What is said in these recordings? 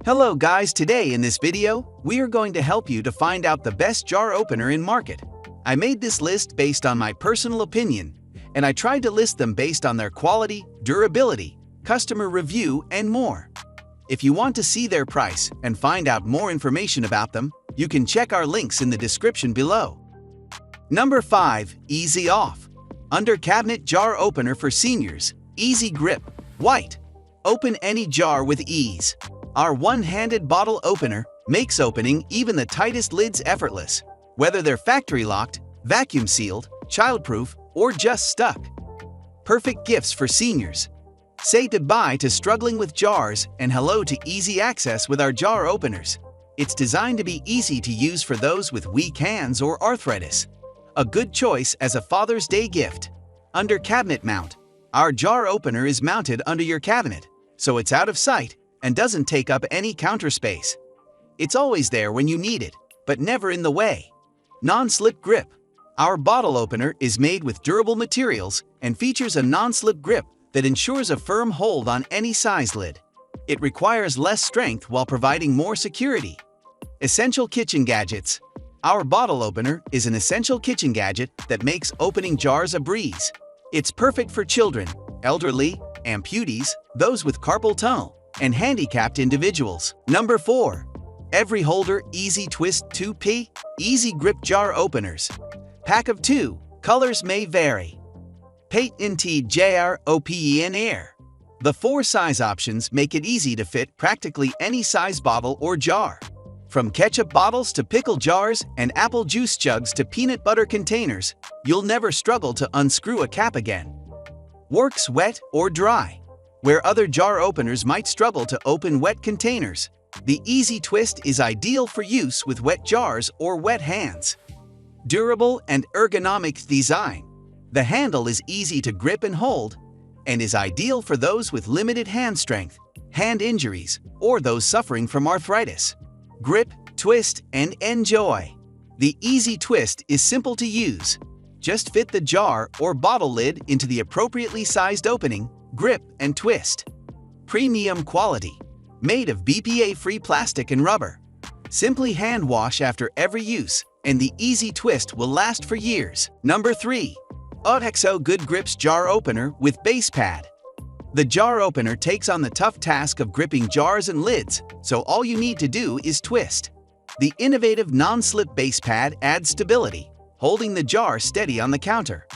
Hello guys, today in this video, we are going to help you to find out the best jar opener in market. I made this list based on my personal opinion, and I tried to list them based on their quality, durability, customer review, and more. If you want to see their price and find out more information about them, you can check our links in the description below. Number 5. Easy Off. Under cabinet jar opener for seniors. Easy grip. White. Open any jar with ease. Our one-handed bottle opener makes opening even the tightest lids effortless, whether they're factory-locked, vacuum-sealed, childproof, or just stuck. Perfect gifts for seniors. Say goodbye to struggling with jars and hello to easy access with our jar openers. It's designed to be easy to use for those with weak hands or arthritis. A good choice as a Father's Day gift. Under cabinet mount. Our jar opener is mounted under your cabinet, so it's out of sight and doesn't take up any counter space. It's always there when you need it, but never in the way. Non-slip grip. Our bottle opener is made with durable materials and features a non-slip grip that ensures a firm hold on any size lid. It requires less strength while providing more security. Essential kitchen gadgets. Our bottle opener is an essential kitchen gadget that makes opening jars a breeze. It's perfect for children, elderly, amputees, those with carpal tunnel, and handicapped individuals. Number 4. Every Holder Easi-Twist 2P Easy Grip Jar Openers. Pack of 2. Colors may vary. Patent JROPEN Air. The 4 size options make it easy to fit practically any size bottle or jar. From ketchup bottles to pickle jars and apple juice jugs to peanut butter containers, you'll never struggle to unscrew a cap again. Works wet or dry. Where other jar openers might struggle to open wet containers, the Easi-Twist is ideal for use with wet jars or wet hands. Durable and ergonomic design. The handle is easy to grip and hold, and is ideal for those with limited hand strength, hand injuries, or those suffering from arthritis. Grip, twist, and enjoy. The Easi-Twist is simple to use. Just fit the jar or bottle lid into the appropriately sized opening, grip, and twist. Premium quality. Made of BPA-free plastic and rubber. Simply hand wash after every use, and the Easi-Twist will last for years. Number 3. Utexo Good Grips Jar Opener with Base Pad. The jar opener takes on the tough task of gripping jars and lids, so all you need to do is twist. The innovative non-slip base pad adds stability, holding the jar steady on the counter.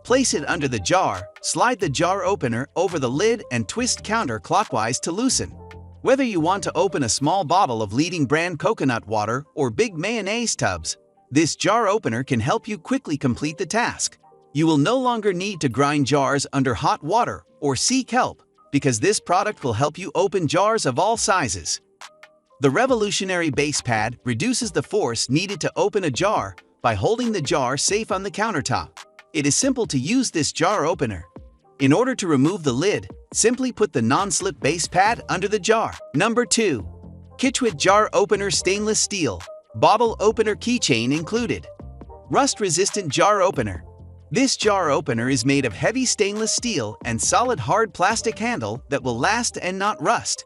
Place it under the jar, slide the jar opener over the lid and twist counterclockwise to loosen. Whether you want to open a small bottle of leading brand coconut water or big mayonnaise tubs, this jar opener can help you quickly complete the task. You will no longer need to grind jars under hot water or seek help, because this product will help you open jars of all sizes. The revolutionary base pad reduces the force needed to open a jar by holding the jar safe on the countertop. It is simple to use this jar opener. In order to remove the lid, simply put the non-slip base pad under the jar. Number 2. Kitchwit Jar Opener Stainless Steel. Bottle Opener Keychain included. Rust-resistant jar opener. This jar opener is made of heavy stainless steel and solid hard plastic handle that will last and not rust.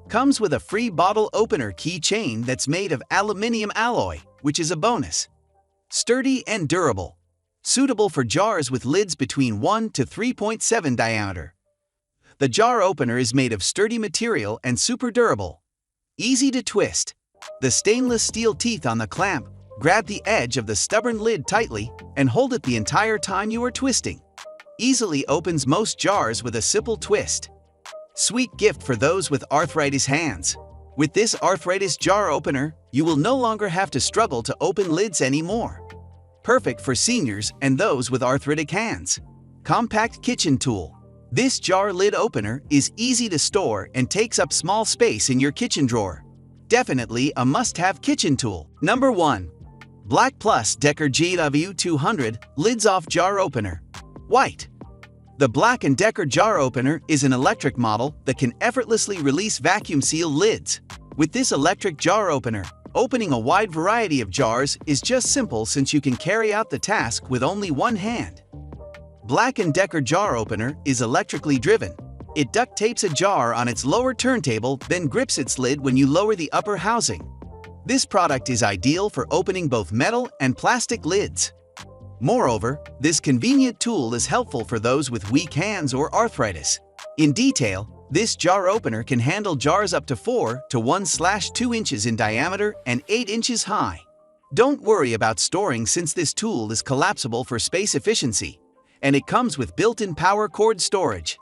Comes with a free bottle opener keychain that's made of aluminium alloy, which is a bonus. Sturdy and durable. Suitable for jars with lids between 1 to 3.7 diameter. The jar opener is made of sturdy material and super durable. Easy to twist. The stainless steel teeth on the clamp grab the edge of the stubborn lid tightly and hold it the entire time you are twisting. Easily opens most jars with a simple twist. Sweet gift for those with arthritis hands. With this arthritis jar opener, you will no longer have to struggle to open lids anymore. Perfect for seniors and those with arthritic hands. Compact kitchen tool. This jar lid opener is easy to store and takes up small space in your kitchen drawer. Definitely a must-have kitchen tool. Number 1. Black Plus Decker JW200 Lids Off Jar Opener. White. The Black & Decker jar opener is an electric model that can effortlessly release vacuum-sealed lids. With this electric jar opener, opening a wide variety of jars is just simple since you can carry out the task with only one hand. Black & Decker jar opener is electrically driven, It duct tapes a jar on its lower turntable, then grips its lid when you lower the upper housing. This product is ideal for opening both metal and plastic lids. Moreover, this convenient tool is helpful for those with weak hands or arthritis. In detail, this jar opener can handle jars up to 4 to 1/2 inches in diameter and 8 inches high. Don't worry about storing since this tool is collapsible for space efficiency, and it comes with built-in power cord storage.